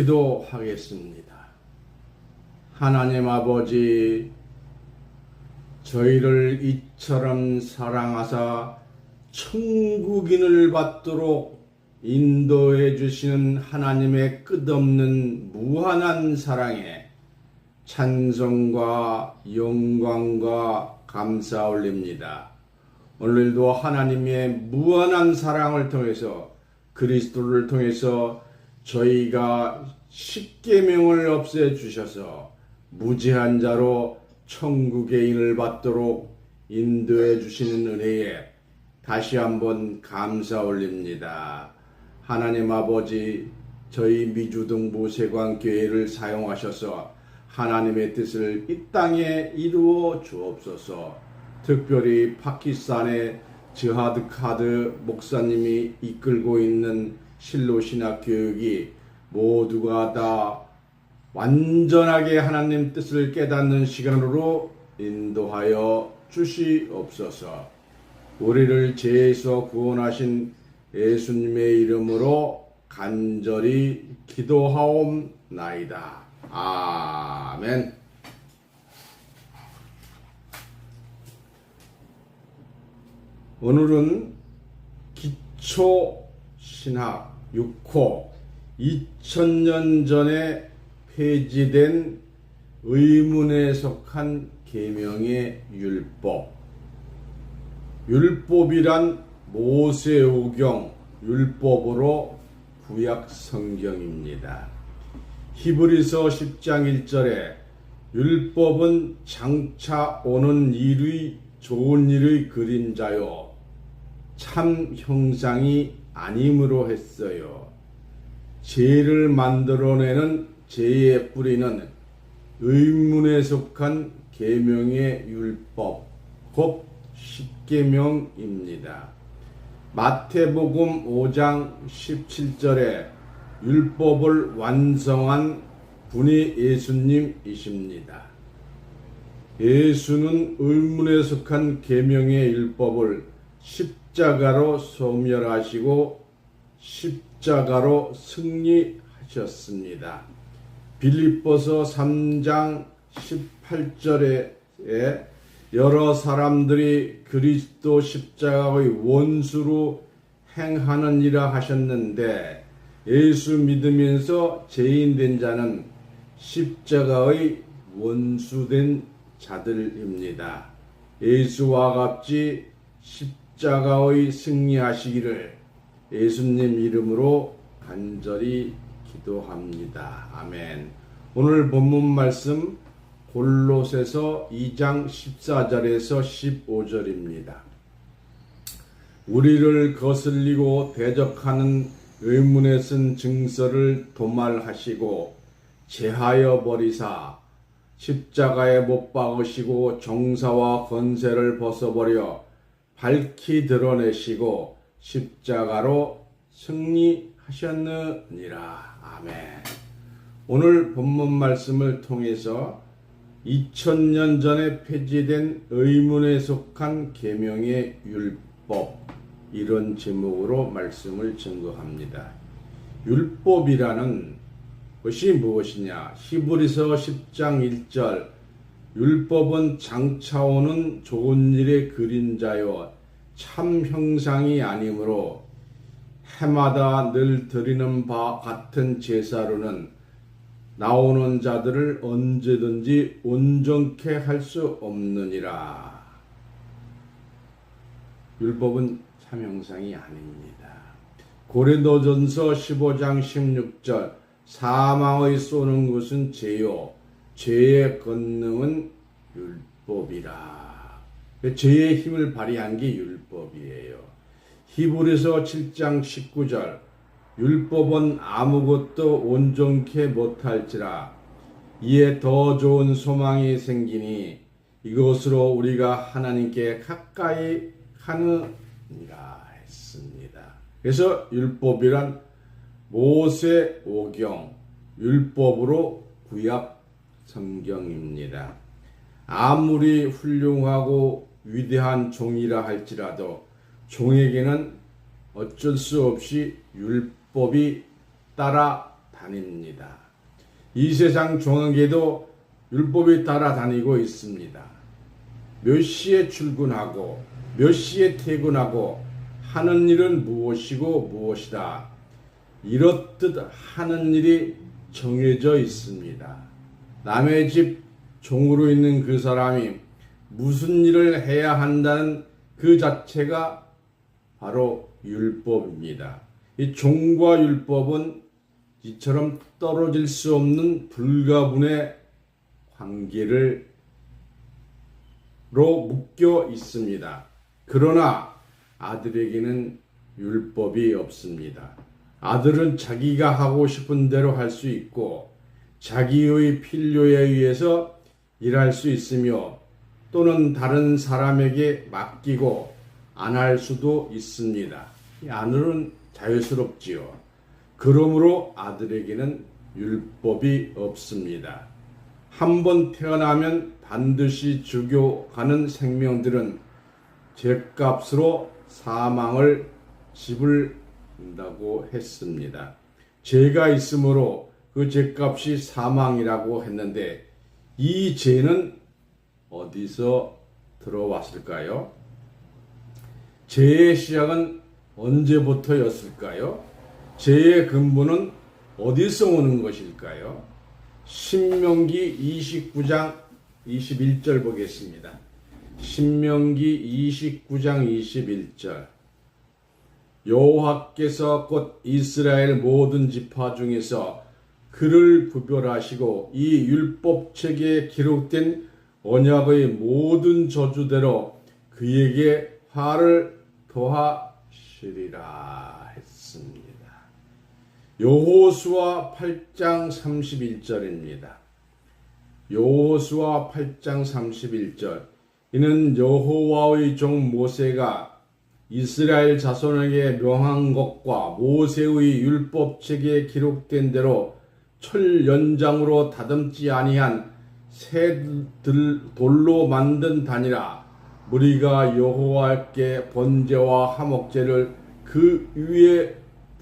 기도하겠습니다. 하나님 아버지, 저희를 이처럼 사랑하사 천국인을 받도록 인도해 주시는 하나님의 끝없는 무한한 사랑에 찬송과 영광과 감사 올립니다. 오늘도 하나님의 무한한 사랑을 통해서 그리스도를 통해서 저희가 십계명을 없애 주셔서 무죄한 자로 천국의 인을 받도록 인도해 주시는 은혜에 다시 한번 감사 올립니다. 하나님 아버지, 저희 미주동 무세관교회를 사용하셔서 하나님의 뜻을 이 땅에 이루어 주옵소서. 특별히 파키스탄의 지하드 카드 목사님이 이끌고 있는 실로신학교육이 모두가 다 완전하게 하나님 뜻을 깨닫는 시간으로 인도하여 주시옵소서. 우리를 죄에서 구원하신 예수님의 이름으로 간절히 기도하옵나이다. 아멘. 오늘은 기초신학 6호 2000년 전에 폐지된 의문에 속한 계명의 율법. 율법이란 모세오경 율법으로 구약 성경입니다. 히브리서 10장 1절에 율법은 장차 오는 일의 좋은 일의 그림자요 참 형상이 아님으로 했어요. 죄를 만들어내는 죄의 뿌리는 의문에 속한 계명의 율법, 곧 십계명입니다. 마태복음 5장 17절에 율법을 완성한 분이 예수님이십니다. 예수는 의문에 속한 계명의 율법을 십자가로 소멸하시고 십자가로 승리하셨습니다. 빌립보서 3장 18절에 여러 사람들이 그리스도 십자가의 원수로 행하느니라 하셨는데 예수 믿으면서 죄인 된 자는 십자가의 원수된 자들입니다. 예수와 같이 십자가의 승리하시기를 예수님 이름으로 간절히 기도합니다. 아멘. 오늘 본문 말씀 골로새서 2장 14절에서 15절입니다. 우리를 거슬리고 대적하는 의문에 쓴 증서를 도말하시고 제하여 버리사 십자가에 못 박으시고 정사와 권세를 벗어버려 밝히 드러내시고 십자가로 승리하셨느니라. 아멘. 오늘 본문 말씀을 통해서 2000년 전에 폐지된 의문에 속한 계명의 율법, 이런 제목으로 말씀을 증거합니다. 율법이라는 것이 무엇이냐? 히브리서 10장 1절 율법은 장차 오는 좋은 일의 그림자요 참 형상이 아니므로 해마다 늘 드리는 바 같은 제사로는 나오는 자들을 언제든지 온전케 할 수 없느니라. 율법은 참 형상이 아닙니다. 고린도전서 15장 16절 사망의 쏘는 것은 죄요 죄의 권능은 율법이라. 죄의 힘을 발휘한 게 율법이에요. 히브리서 7장 19절 율법은 아무것도 온전케 못할지라 이에 더 좋은 소망이 생기니 이것으로 우리가 하나님께 가까이 하느니라 했습니다. 그래서 율법이란 모세 오경 율법으로 구약 성경입니다. 아무리 훌륭하고 위대한 종이라 할지라도 종에게는 어쩔 수 없이 율법이 따라 다닙니다. 이 세상 종에게도 율법이 따라다니고 있습니다. 몇 시에 출근하고 몇 시에 퇴근하고 하는 일은 무엇이고 무엇이다. 이렇듯 하는 일이 정해져 있습니다. 남의 집 종으로 있는 그 사람이 무슨 일을 해야 한다는 그 자체가 바로 율법입니다. 이 종과 율법은 이처럼 떨어질 수 없는 불가분의 관계로 묶여 있습니다. 그러나 아들에게는 율법이 없습니다. 아들은 자기가 하고 싶은 대로 할 수 있고 자기의 필요에 의해서 일할 수 있으며 또는 다른 사람에게 맡기고 안 할 수도 있습니다. 이 아들은 자유스럽지요. 그러므로 아들에게는 율법이 없습니다. 한번 태어나면 반드시 죽여가는 생명들은 죄값으로 사망을 지불한다고 했습니다. 죄가 있으므로 그 죄값이 사망이라고 했는데 이 죄는 어디서 들어왔을까요? 죄의 시작은 언제부터였을까요? 죄의 근본은 어디서 오는 것일까요? 신명기 29장 21절 보겠습니다. 신명기 29장 21절 여호와께서 곧 이스라엘 모든 지파 중에서 그를 구별하시고 이 율법책에 기록된 언약의 모든 저주대로 그에게 화를 더하시리라 했습니다. 여호수아 8장 31절입니다. 여호수아 8장 31절 이는 여호와의 종 모세가 이스라엘 자손에게 명한 것과 모세의 율법책에 기록된 대로 철 연장으로 다듬지 아니한 새 돌로 만든 단이라 무리가 여호와께 번제와 화목제를 그 위에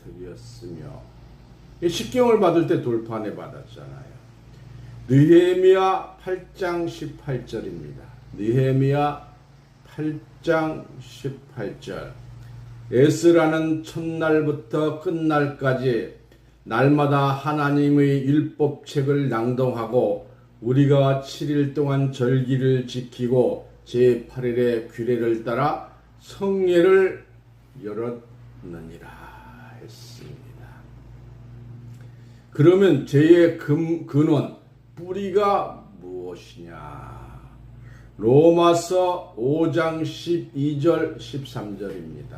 드렸으며 십경을 받을 때 돌판에 받았잖아요. 느헤미야 8장 18절입니다. 느헤미야 8장 18절 에스라는 첫날부터 끝날까지 날마다 하나님의 율법책을 낭독하고 우리가 7일 동안 절기를 지키고 제8일에 규례를 따라 성례를 열었느니라 했습니다. 그러면 죄의 근원, 뿌리가 무엇이냐? 로마서 5장 12절 13절입니다.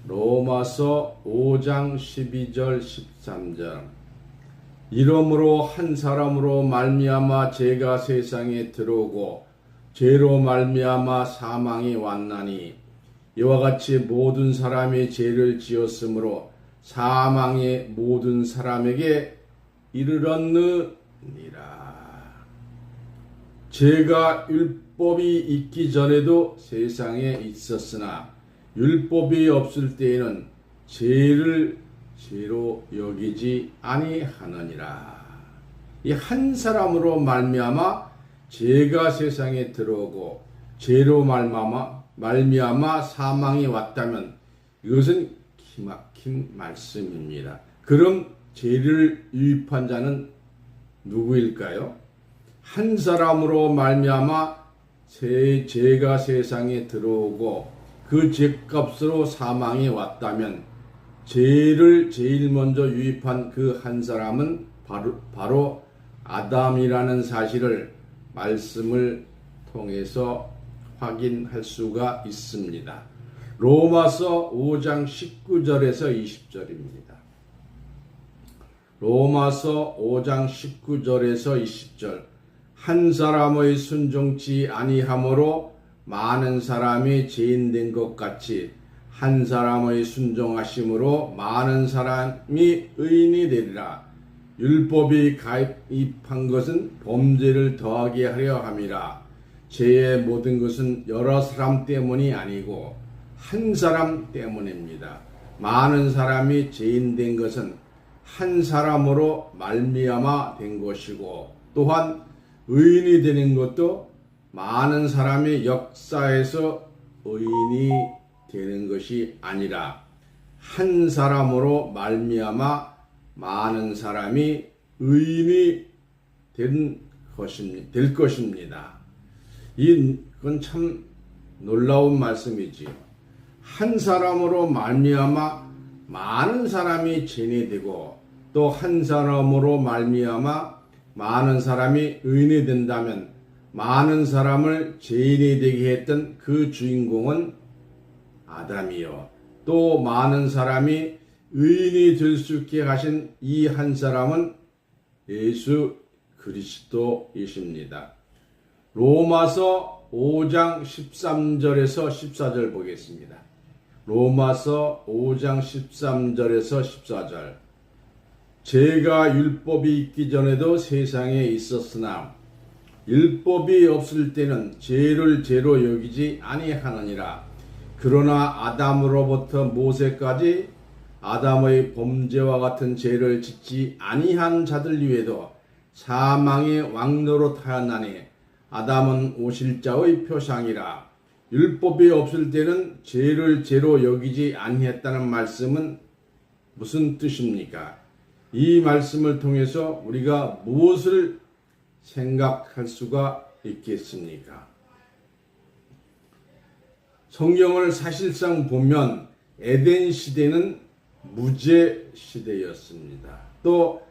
로마서 5장 12절 13절 이러므로 한 사람으로 말미암아 죄가 세상에 들어오고 죄로 말미암아 사망이 왔나니 이와 같이 모든 사람이 죄를 지었으므로 사망이 모든 사람에게 이르렀느니라. 죄가 율법이 있기 전에도 세상에 있었으나 율법이 없을 때에는 죄를 죄로 여기지 아니하느니라. 이 한 사람으로 말미암아 죄가 세상에 들어오고 죄로 말미암아 사망이 왔다면 이것은 기막힌 말씀입니다. 그럼 죄를 유입한 자는 누구일까요? 한 사람으로 말미암아 죄가 세상에 들어오고 그 죄값으로 사망이 왔다면 죄를 제일 먼저 유입한 그 한 사람은 바로 아담이라는 사실을 말씀을 통해서 확인할 수가 있습니다. 로마서 5장 19절에서 20절입니다. 로마서 5장 19절에서 20절 한 사람의 순종치 아니함으로 많은 사람이 죄인된 것 같이 한 사람의 순종하심으로 많은 사람이 의인이 되리라. 율법이 가입한 것은 범죄를 더하게 하려 함이라. 죄의 모든 것은 여러 사람 때문이 아니고 한 사람 때문입니다. 많은 사람이 죄인된 것은 한 사람으로 말미암아 된 것이고, 또한 의인이 되는 것도 많은 사람이 역사에서 의인이 되는 것이 아니라 한 사람으로 말미암아 많은 사람이 의인이 될 것입니다. 이건 참 놀라운 말씀이지요. 한 사람으로 말미암아 많은 사람이 죄인이 되고, 또 한 사람으로 말미암아 많은 사람이 의인이 된다면 많은 사람을 죄인이 되게 했던 그 주인공은 아담이요, 또 많은 사람이 의인이 될 수 있게 하신 이 한 사람은 예수 그리스도이십니다. 로마서 5장 13절에서 14절 보겠습니다. 로마서 5장 13절에서 14절. 죄가 율법이 있기 전에도 세상에 있었으나 율법이 없을 때는 죄를 죄로 여기지 아니하느니라. 그러나 아담으로부터 모세까지 아담의 범죄와 같은 죄를 짓지 아니한 자들 위에도 사망의 왕노릇하였나니 아담은 오실 자의 표상이라. 율법이 없을 때는 죄를 죄로 여기지 아니했다는 말씀은 무슨 뜻입니까? 이 말씀을 통해서 우리가 무엇을 생각할 수가 있겠습니까? 성경을 사실상 보면 에덴 시대는 무죄 시대였습니다. 또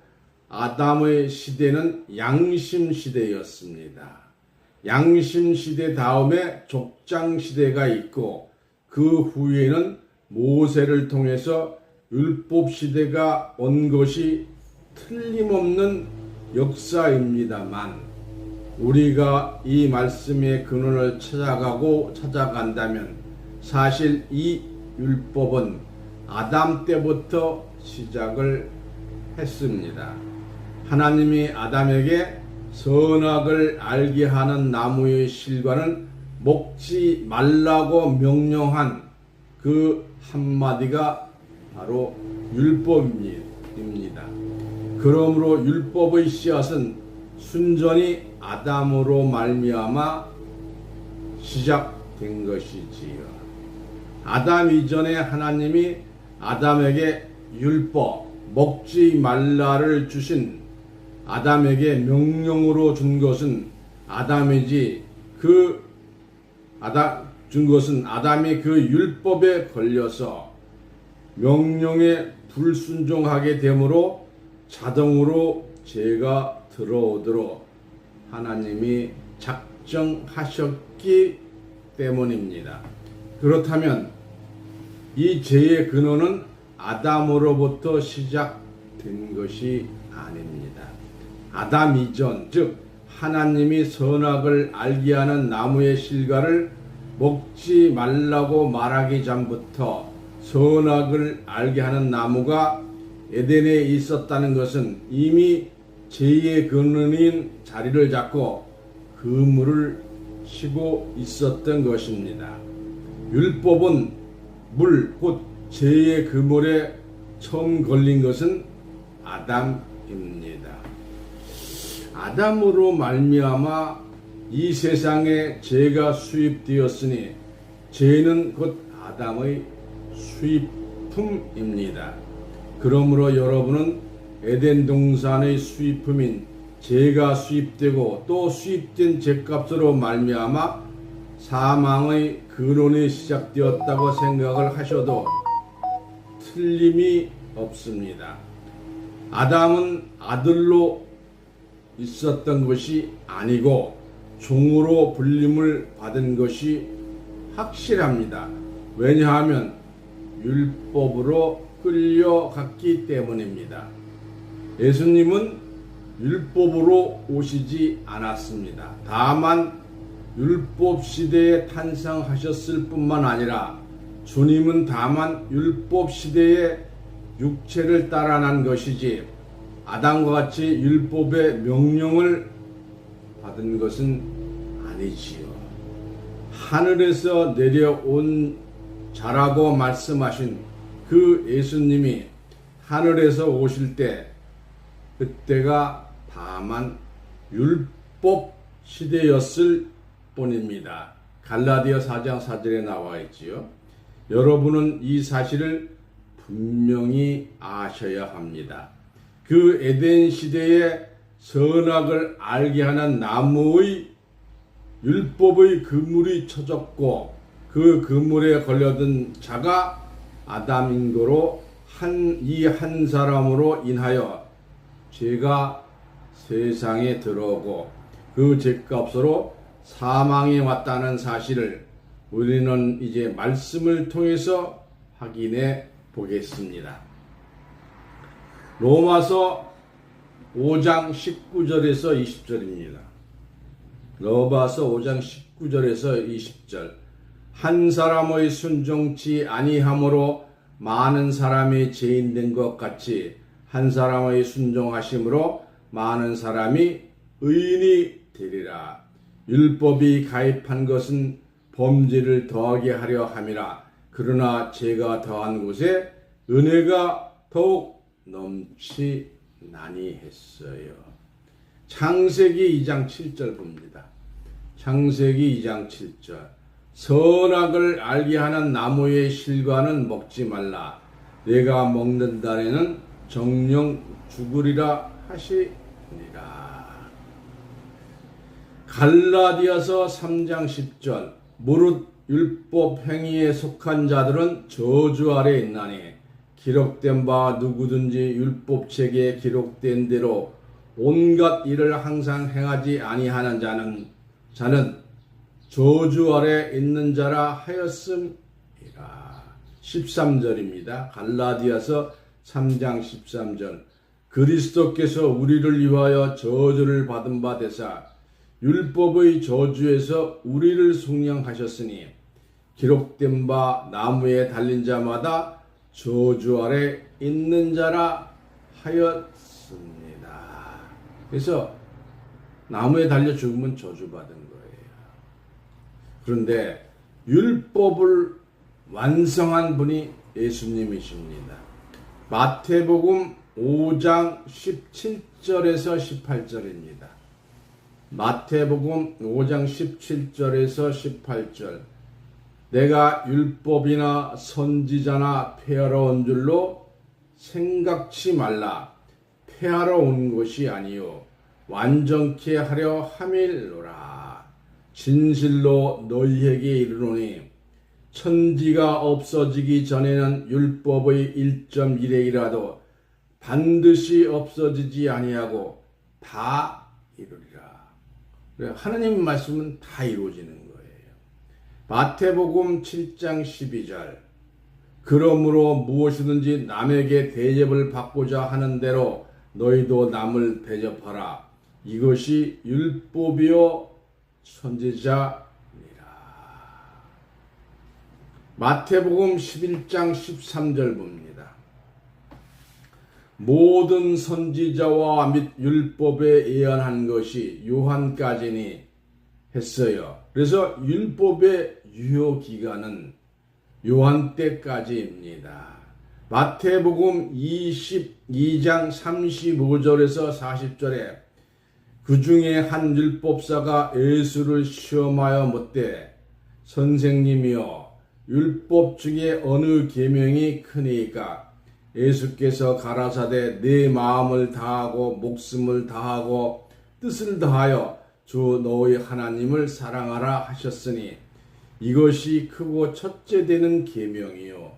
아담의 시대는 양심 시대였습니다. 양심 시대 다음에 족장 시대가 있고, 그 후에는 모세를 통해서 율법 시대가 온 것이 틀림없는 역사입니다만, 우리가 이 말씀의 근원을 찾아간다면 사실 이 율법은 아담 때부터 시작을 했습니다. 하나님이 아담에게 선악을 알게 하는 나무의 실과는 먹지 말라고 명령한 그 한마디가 바로 율법입니다. 그러므로 율법의 씨앗은 순전히 아담으로 말미암아 시작된 것이지요. 아담 이전에 하나님이 아담에게 율법, 먹지 말라를 주신 아담에게 명령으로 준 것은 아담이지, 준 것은 아담이 그 율법에 걸려서 명령에 불순종하게 되므로 자동으로 죄가 들어오도록 하나님이 작정하셨기 때문입니다. 그렇다면 이 죄의 근원은 아담으로부터 시작된 것이 아닙니다. 아담 이전, 즉 하나님이 선악을 알게 하는 나무의 실과를 먹지 말라고 말하기 전부터 선악을 알게 하는 나무가 에덴에 있었다는 것은 이미 죄의 근원인 자리를 잡고 그물을 치고 있었던 것입니다. 율법은 물, 곧 죄의 그물에 처음 걸린 것은 아담입니다. 아담으로 말미암아 이 세상에 죄가 수입되었으니 죄는 곧 아담의 수입품입니다. 그러므로 여러분은 에덴 동산의 수입품인 죄가 수입되고 또 수입된 죄값으로 말미암아 사망의 근원이 시작되었다고 생각을 하셔도 틀림이 없습니다. 아담은 아들로 있었던 것이 아니고 종으로 불림을 받은 것이 확실합니다. 왜냐하면 율법으로 끌려갔기 때문입니다. 예수님은 율법으로 오시지 않았습니다. 다만 율법 시대에 탄생하셨을 뿐만 아니라 주님은 다만 율법 시대에 육체를 따라 난 것이지 아담과 같이 율법의 명령을 받은 것은 아니지요. 하늘에서 내려온 자라고 말씀하신 그 예수님이 하늘에서 오실 때 그때가 다만 율법 시대였을 뿐입니다. 갈라디아 4장 4절에 나와 있지요. 여러분은 이 사실을 분명히 아셔야 합니다. 그 에덴 시대에 선악을 알게 하는 나무의 율법의 그물이 쳐졌고 그 그물에 걸려든 자가 아담인 거로 이 한 사람으로 인하여 죄가 세상에 들어오고 그 죄값으로 사망이 왔다는 사실을 우리는 이제 말씀을 통해서 확인해 보겠습니다. 로마서 5장 19절에서 20절입니다. 로마서 5장 19절에서 20절. 한 사람의 순종치 아니함으로 많은 사람이 죄인된 것 같이 한 사람의 순종하심으로 많은 사람이 의인이 되리라. 율법이 가입한 것은 범죄를 더하게 하려 함이라. 그러나 죄가 더한 곳에 은혜가 더욱 넘치나니 했어요. 창세기 2장 7절 봅니다. 창세기 2장 7절. 선악을 알게 하는 나무의 실과는 먹지 말라. 내가 먹는 날에는 정령 죽으리라 하시니라. 갈라디아서 3장 10절. 무릇 율법 행위에 속한 자들은 저주 아래 있나니 기록된 바 누구든지 율법책에 기록된 대로 온갖 일을 항상 행하지 아니하는 자는 저주 아래 있는 자라 하였음이라. 13절입니다. 갈라디아서 3장 13절. 그리스도께서 우리를 위하여 저주를 받은 바 되사 율법의 저주에서 우리를 속량하셨으니 기록된 바 나무에 달린 자마다 저주 아래 있는 자라 하였습니다. 그래서 나무에 달려 죽으면 저주받은 거예요. 그런데 율법을 완성한 분이 예수님이십니다. 마태복음 5장 17절에서 18절입니다. 마태복음 5장 17절에서 18절. 내가 율법이나 선지자나 폐하러 온 줄로 생각치 말라. 폐하러 온 것이 아니요 완전케 하려 함일로라. 진실로 너희에게 이르노니 천지가 없어지기 전에는 율법의 1.1회이라도 반드시 없어지지 아니하고 다 이루리라. 하나님 말씀은 다 이루어지는 거예요. 마태복음 7장 12절. 그러므로 무엇이든지 남에게 대접을 받고자 하는 대로 너희도 남을 대접하라. 이것이 율법이요 선지자니라. 마태복음 11장 13절 봅니다. 모든 선지자와 및 율법에 예언한 것이 요한까지니 했어요. 그래서 율법의 유효 기간은 요한 때까지입니다. 마태복음 22장 35절에서 40절에 그 중에 한 율법사가 예수를 시험하여 묻되 선생님이여 율법 중에 어느 계명이 크니까? 예수께서 가라사대 내 마음을 다하고 목숨을 다하고 뜻을 다하여 주 너희 하나님을 사랑하라 하셨으니 이것이 크고 첫째 되는 계명이요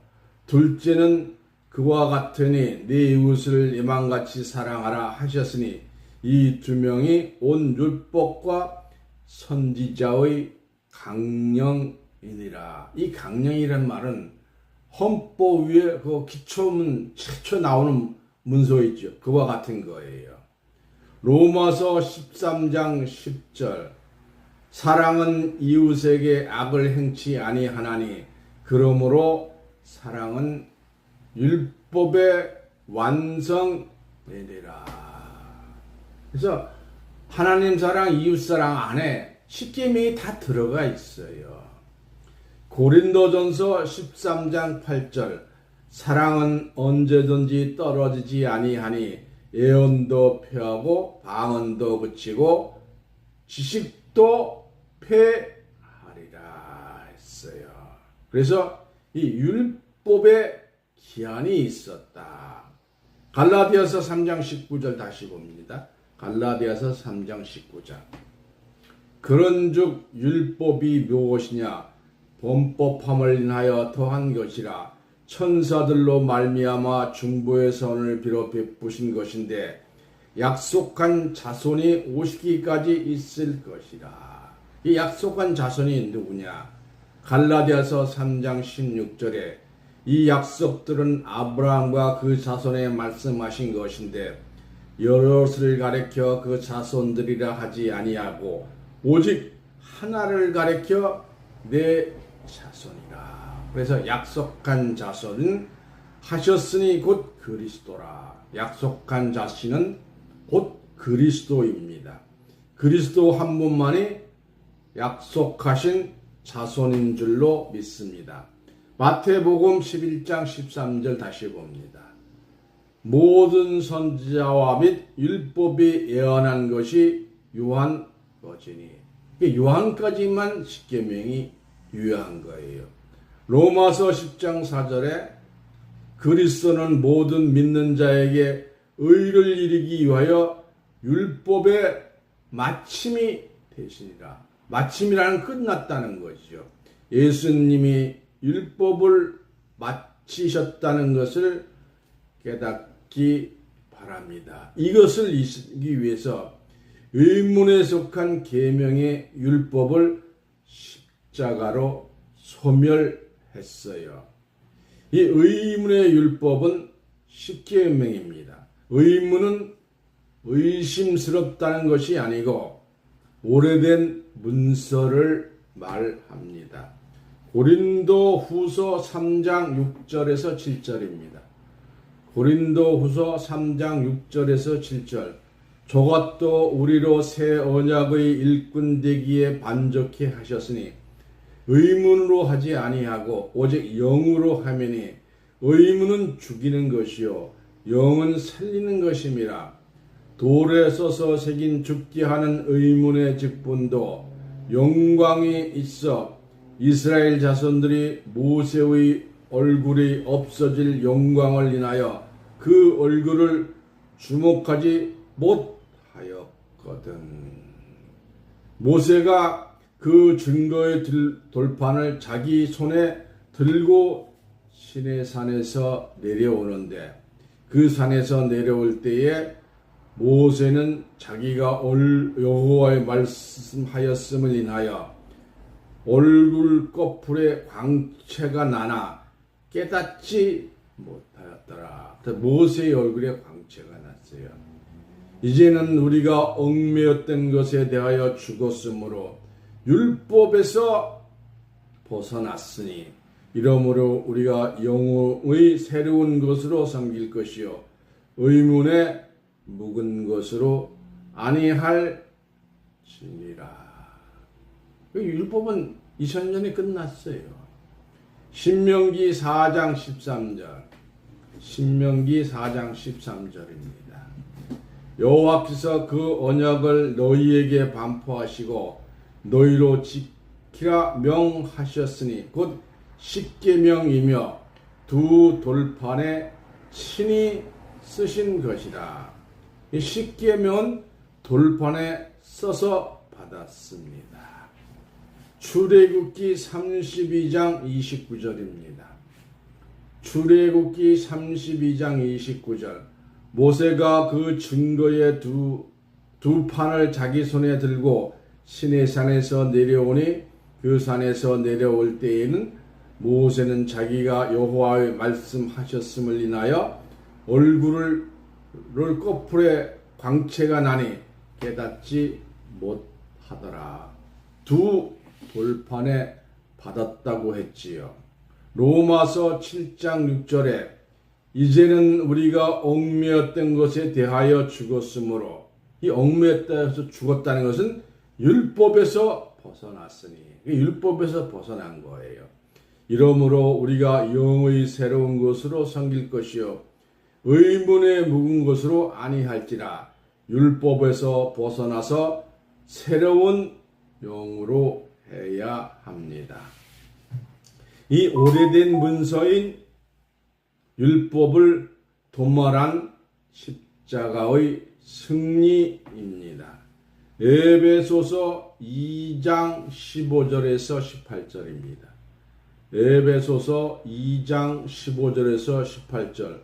둘째는 그와 같으니 네 이웃을 이망같이 사랑하라 하셨으니 이 두 명이 온 율법과 선지자의 강령이니라. 이 강령이란 말은 헌법 위에 그 기초문 최초 나오는 문서 있죠. 그와 같은 거예요. 로마서 13장 10절. 사랑은 이웃에게 악을 행치 아니하나니 그러므로 사랑은 율법의 완성이니라. 그래서 하나님 사랑, 이웃 사랑 안에 십계명이 다 들어가 있어요. 고린도전서 13장 8절. 사랑은 언제든지 떨어지지 아니하니 예언도 표하고 방언도 그치고 지식도 패하리라 했어요. 그래서 이 율법의 기한이 있었다. 갈라디아서 3장 19절 다시 봅니다. 갈라디아서 3장 19절. 그런즉 율법이 무엇이냐? 범법함을 인하여 더한 것이라. 천사들로 말미암아 중보의 선을 빌어 베푸신 것인데 약속한 자손이 오시기까지 있을 것이라. 이 약속한 자손이 누구냐? 갈라디아서 3장 16절에 이 약속들은 아브라함과 그 자손에 말씀하신 것인데 여럿을 가리켜 그 자손들이라 하지 아니하고 오직 하나를 가리켜 내 자손이라. 그래서 약속한 자손은 하셨으니 곧 그리스도라. 약속한 자신은 곧 그리스도입니다. 그리스도 한 분만이 약속하신 자손인 줄로 믿습니다. 마태복음 11장 13절 다시 봅니다. 모든 선지자와 및 율법이 예언한 것이 요한거지니. 요한까지만 십계명이 유효한 거예요. 로마서 10장 4절에 그리스도는 모든 믿는 자에게 의를 이루기 위하여 율법의 마침이 되시니라. 마침이라는 끝났다는 것이죠. 예수님이 율법을 마치셨다는 것을 깨닫기 바랍니다. 이것을 이루기 위해서 의문에 속한 계명의 율법을 십자가로 소멸했어요. 이 의문의 율법은 십계명입니다. 의문은 의심스럽다는 것이 아니고 오래된 문서를 말합니다. 고린도 후서 3장 6절에서 7절입니다. 고린도 후서 3장 6절에서 7절. 저것도 우리로 새 언약의 일꾼 되기에 반적해 하셨으니 의문으로 하지 아니하고 오직 영으로 하매니 의문은 죽이는 것이요 영은 살리는 것임이라. 돌에 써서 새긴 죽게 하는 의문의 직분도 영광이 있어 이스라엘 자손들이 모세의 얼굴이 없어질 영광을 인하여 그 얼굴을 주목하지 못하였거든. 모세가 그 증거의 돌판을 자기 손에 들고 시내산에서 내려오는데 그 산에서 내려올 때에 모세는 자기가 여호와의 말씀하였음을 인하여 얼굴 꺼풀에 광채가 나나 깨닫지 못하였더라. 모세의 얼굴에 광채가 났어요. 이제는 우리가 얽매였던 것에 대하여 죽었으므로 율법에서 벗어났으니 이러므로 우리가 영의 새로운 것으로 섬길 것이요 의문에 묵은 것으로 아니할지니라. 율법은 2000년에 끝났어요. 신명기 4장 13절. 신명기 4장 13절입니다. 여호와께서 그 언약을 너희에게 반포하시고 너희로 지키라 명하셨으니 곧 십계명이며 두 돌판에 친히 쓰신 것이라. 이 십계명은 돌판에 써서 받았습니다. 출애굽기 32장 29절입니다. 출애굽기 32장 29절. 모세가 그 증거의 두 판을 자기 손에 들고 시내산에서 내려오니 그 산에서 내려올 때에는 모세는 자기가 여호와의 말씀하셨음을 인하여 얼굴을 꺼풀에 광채가 나니 깨닫지 못하더라. 두 돌판에 받았다고 했지요. 로마서 7장 6절에 이제는 우리가 얽매였던 것에 대하여 죽었으므로, 이 얽매였다 해서 죽었다는 것은 율법에서 벗어났으니, 율법에서 벗어난 거예요. 이러므로 우리가 영의 새로운 것으로 섬길 것이요 의문에 묵은 것으로 아니할지라 율법에서 벗어나서 새로운 영으로 해야 합니다. 이 오래된 문서인 율법을 도말한 십자가의 승리입니다. 에베소서 2장 15절에서 18절입니다. 에베소서 2장 15절에서 18절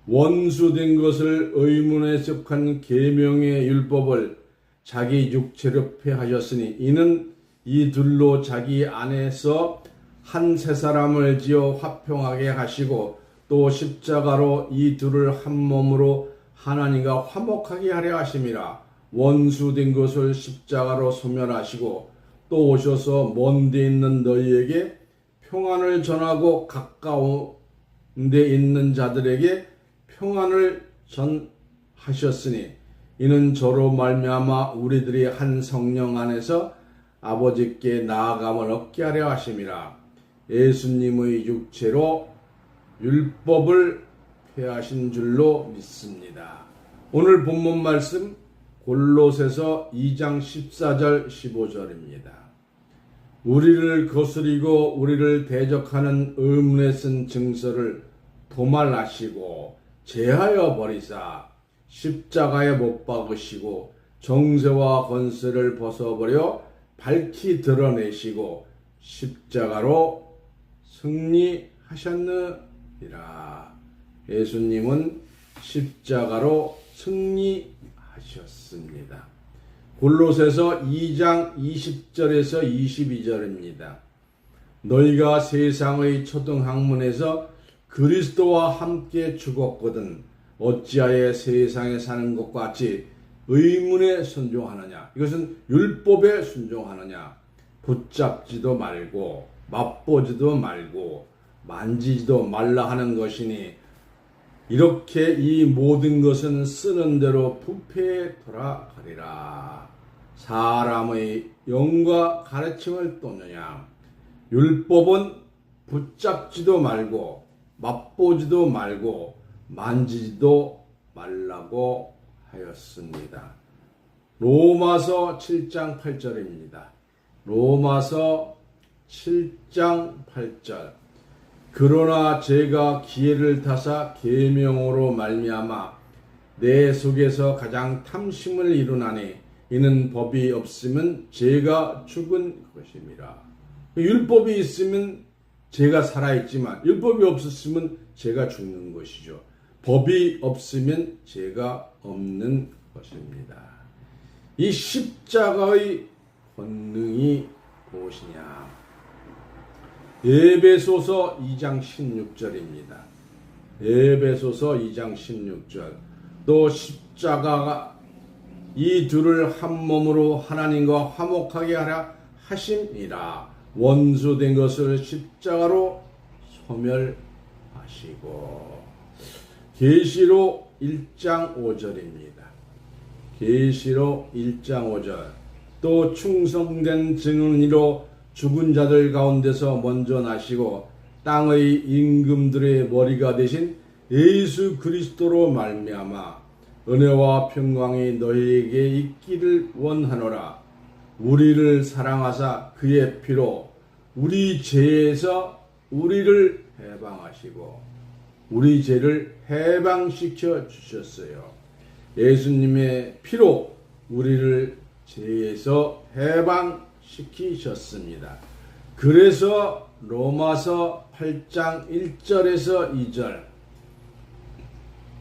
원수된 것을 의문에 속한 계명의 율법을 자기 육체로 폐하셨으니 이는 이 둘로 자기 안에서 한 새 사람을 지어 화평하게 하시고 또 십자가로 이 둘을 한 몸으로 하나님과 화목하게 하려 하심이라. 원수된 것을 십자가로 소멸하시고 또 오셔서 먼 데 있는 너희에게 평안을 전하고 가까운 데 있는 자들에게 평안을 전하셨으니 이는 저로 말미암아 우리들이 한 성령 안에서 아버지께 나아감을 얻게 하려 하심이라. 예수님의 육체로 율법을 폐하신 줄로 믿습니다. 오늘 본문 말씀 골로새서 2장 14절 15절입니다. 우리를 거스리고 우리를 대적하는 의문에 쓴 증서를 도말하시고 제하여 버리사 십자가에 못 박으시고 정세와 권세를 벗어버려 밝히 드러내시고 십자가로 승리하셨느니라. 예수님은 십자가로 승리하셨습니다. 골로새서 2장 20절에서 22절입니다. 너희가 세상의 초등학문에서 그리스도와 함께 죽었거든 어찌하여 세상에 사는 것 같이 의문에 순종하느냐. 이것은 율법에 순종하느냐. 붙잡지도 말고 맛보지도 말고 만지지도 말라 하는 것이니 이렇게 이 모든 것은 쓰는 대로 부패에 돌아가리라. 사람의 영과 가르침을 돕느냐. 율법은 붙잡지도 말고 맛보지도 말고 만지지도 말라고 하였습니다. 로마서 7장 8절입니다. 로마서 7장 8절 그러나 제가 기회를 타사 계명으로 말미암아 내 속에서 가장 탐심을 이루나니 이는 법이 없으면 제가 죽은 것입니다. 율법이 있으면 제가 살아있지만 율법이 없었으면 제가 죽는 것이죠. 법이 없으면 제가 없는 것입니다. 이 십자가의 권능이 무엇이냐? 에베소서 2장 16절입니다. 에베소서 2장 16절 또 십자가가 이 둘을 한 몸으로 하나님과 화목하게 하라 하심이라. 원수된 것을 십자가로 소멸하시고. 계시록 1장 5절입니다. 계시록 1장 5절 또 충성된 증언이로 죽은 자들 가운데서 먼저 나시고 땅의 임금들의 머리가 되신 예수 그리스도로 말미암아 은혜와 평강이 너희에게 있기를 원하노라. 우리를 사랑하사 그의 피로 우리 죄에서 우리를 해방하시고 우리 죄를 해방시켜 주셨어요. 예수님의 피로 우리를 죄에서 해방시키셨습니다. 그래서 로마서 8장 1절에서 2절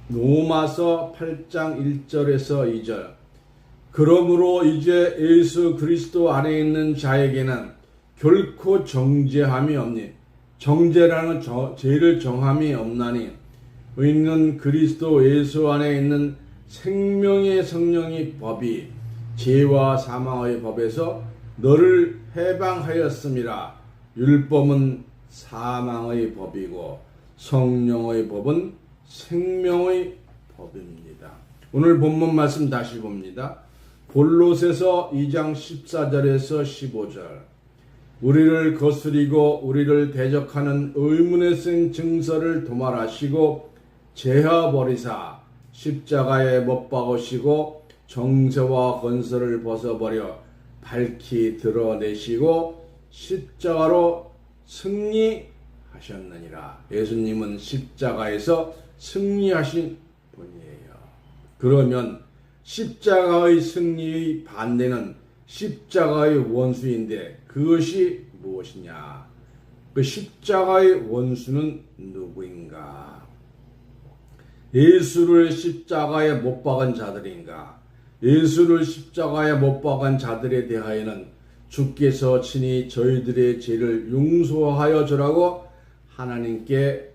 로마서 8장 1절에서 2절 그러므로 이제 예수 그리스도 안에 있는 자에게는 결코 정죄함이 없니. 정죄라는 죄를 정함이 없나니 있는 그리스도 예수 안에 있는 생명의 성령이 법이 죄와 사망의 법에서 너를 해방하였음이라. 율법은 사망의 법이고 성령의 법은 생명의 법입니다. 오늘 본문 말씀 다시 봅니다. 골로새서 2장 14절에서 15절 우리를 거스리고 우리를 대적하는 의문에 쓴 증서를 도말하시고 제하버리사 십자가에 못 박으시고 정죄와 건설을 벗어버려 밝히 드러내시고 십자가로 승리하셨느니라. 예수님은 십자가에서 승리하신 분이에요. 그러면 십자가의 승리의 반대는 십자가의 원수인데 그것이 무엇이냐? 그 십자가의 원수는 누구인가? 예수를 십자가에 못 박은 자들인가? 예수를 십자가에 못 박은 자들에 대하여는 주께서 친히 저희들의 죄를 용서하여 주라고 하나님께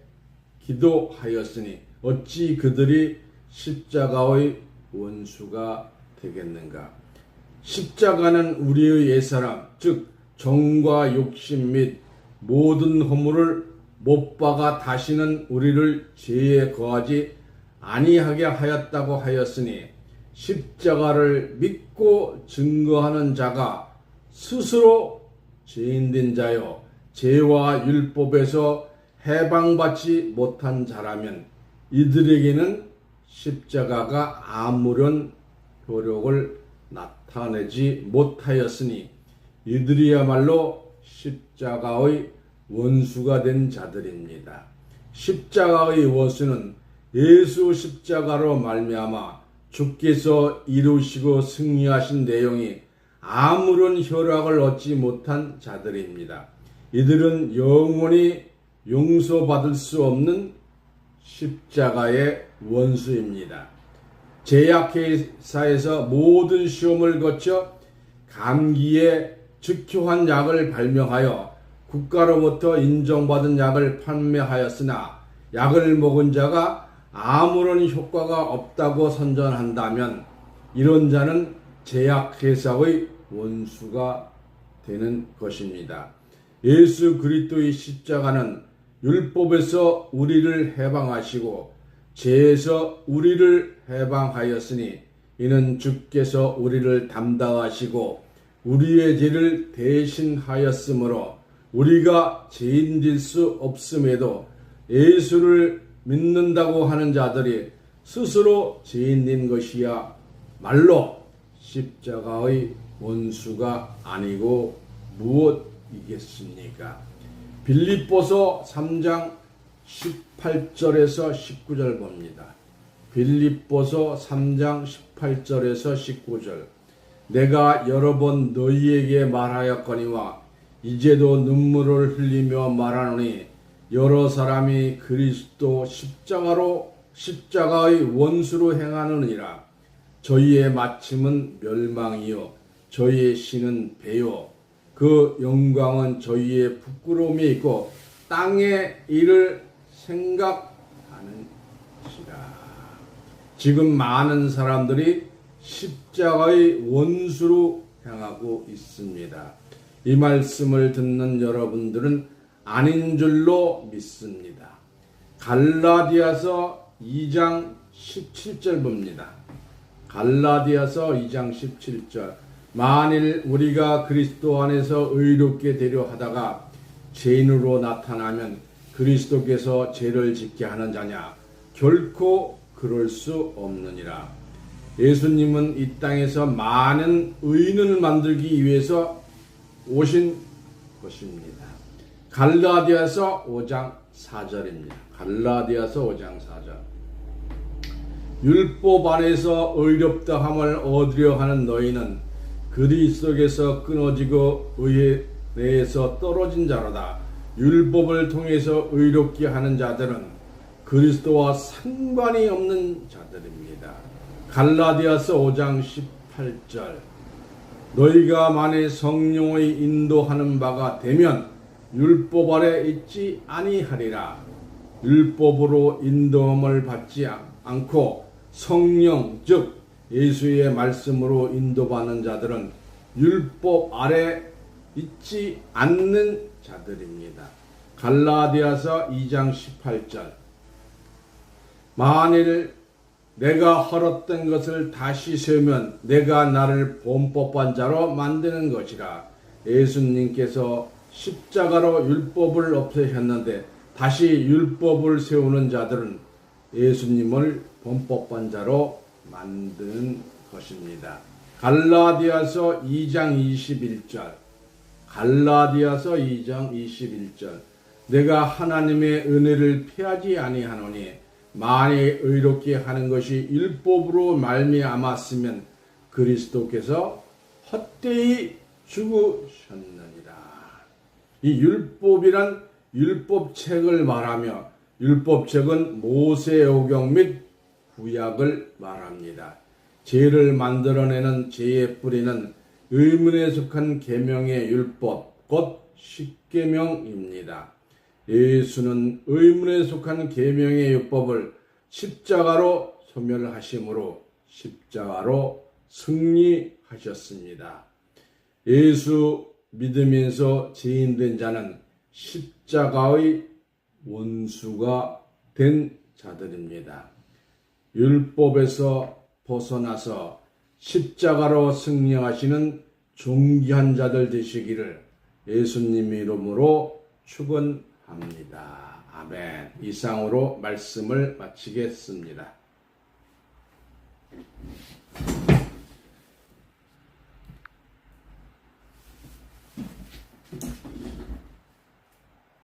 기도하였으니 어찌 그들이 십자가의 원수가 되겠는가? 십자가는 우리의 옛사람, 즉 정과 욕심 및 모든 허물을 못 박아 다시는 우리를 죄에 거하지 아니하게 하였다고 하였으니 십자가를 믿고 증거하는 자가 스스로 죄인된 자요 죄와 율법에서 해방받지 못한 자라면 이들에게는 십자가가 아무런 효력을 나타내지 못하였으니 이들이야말로 십자가의 원수가 된 자들입니다. 십자가의 원수는 예수 십자가로 말미암아 주께서 이루시고 승리하신 내용이 아무런 효력을 얻지 못한 자들입니다. 이들은 영원히 용서받을 수 없는 십자가의 원수입니다. 제약회사에서 모든 시험을 거쳐 감기에 즉효한 약을 발명하여 국가로부터 인정받은 약을 판매하였으나 약을 먹은 자가 아무런 효과가 없다고 선전한다면 이런 자는 제약회사의 원수가 되는 것입니다. 예수 그리스도의 십자가는 율법에서 우리를 해방하시고 죄에서 우리를 해방하였으니 이는 주께서 우리를 담당하시고 우리의 죄를 대신하였으므로 우리가 죄인될 수 없음에도 예수를 믿는다고 하는 자들이 스스로 죄인된 것이야 말로 십자가의 원수가 아니고 무엇이겠습니까? 빌립보서 3장 18절에서 19절 봅니다. 빌립보서 3장 18절에서 19절 내가 여러 번 너희에게 말하였거니와 이제도 눈물을 흘리며 말하노니 여러 사람이 그리스도 십자가의 원수로 행하느니라. 저희의 마침은 멸망이요 저희의 신은 배요 그 영광은 저희의 부끄러움이 있고 땅의 일을 생각하는 것이라. 지금 많은 사람들이 십자가의 원수로 향하고 있습니다. 이 말씀을 듣는 여러분들은 아닌 줄로 믿습니다. 갈라디아서 2장 17절 봅니다. 갈라디아서 2장 17절 만일 우리가 그리스도 안에서 의롭게 되려 하다가 죄인으로 나타나면 그리스도께서 죄를 짓게 하는 자냐? 결코 그럴 수 없느니라. 예수님은 이 땅에서 많은 의인을 만들기 위해서 오신 것입니다. 갈라디아서 5장 4절입니다. 갈라디아서 5장 4절 율법 안에서 의롭다 함을 얻으려 하는 너희는 그리스도께서 끊어지고 의에 내에서 떨어진 자로다. 율법을 통해서 의롭게 하는 자들은 그리스도와 상관이 없는 자들입니다. 갈라디아서 5장 18절 너희가 만일 성령의 인도하는 바가 되면 율법 아래 있지 아니하리라. 율법으로 인도함을 받지 않고 성령 즉 예수의 말씀으로 인도받는 자들은 율법 아래 있지 않는 자들입니다. 갈라디아서 2장 18절 만일 내가 헐었던 것을 다시 세우면 내가 나를 범법한 자로 만드는 것이라. 예수님께서 십자가로 율법을 없애셨는데 다시 율법을 세우는 자들은 예수님을 범법반자로 만든 것입니다. 갈라디아서 2장 21절. 갈라디아서 2장 21절. 내가 하나님의 은혜를 피하지 아니하노니 만일 의롭게 하는 것이 율법으로 말미암았으면 그리스도께서 헛되이 죽으셨느니라. 이 율법이란 율법책을 말하며 율법책은 모세오경 및 구약을 말합니다. 죄를 만들어내는 죄의 뿌리는 의문에 속한 계명의 율법, 곧 십계명입니다. 예수는 의문에 속한 계명의 율법을 십자가로 소멸하심으로 십자가로 승리하셨습니다. 예수 믿으면서 죄인된 자는 십자가의 원수가 된 자들입니다. 율법에서 벗어나서 십자가로 승리하시는 존귀한 자들 되시기를 예수님 이름으로 축원합니다. 아멘. 이상으로 말씀을 마치겠습니다.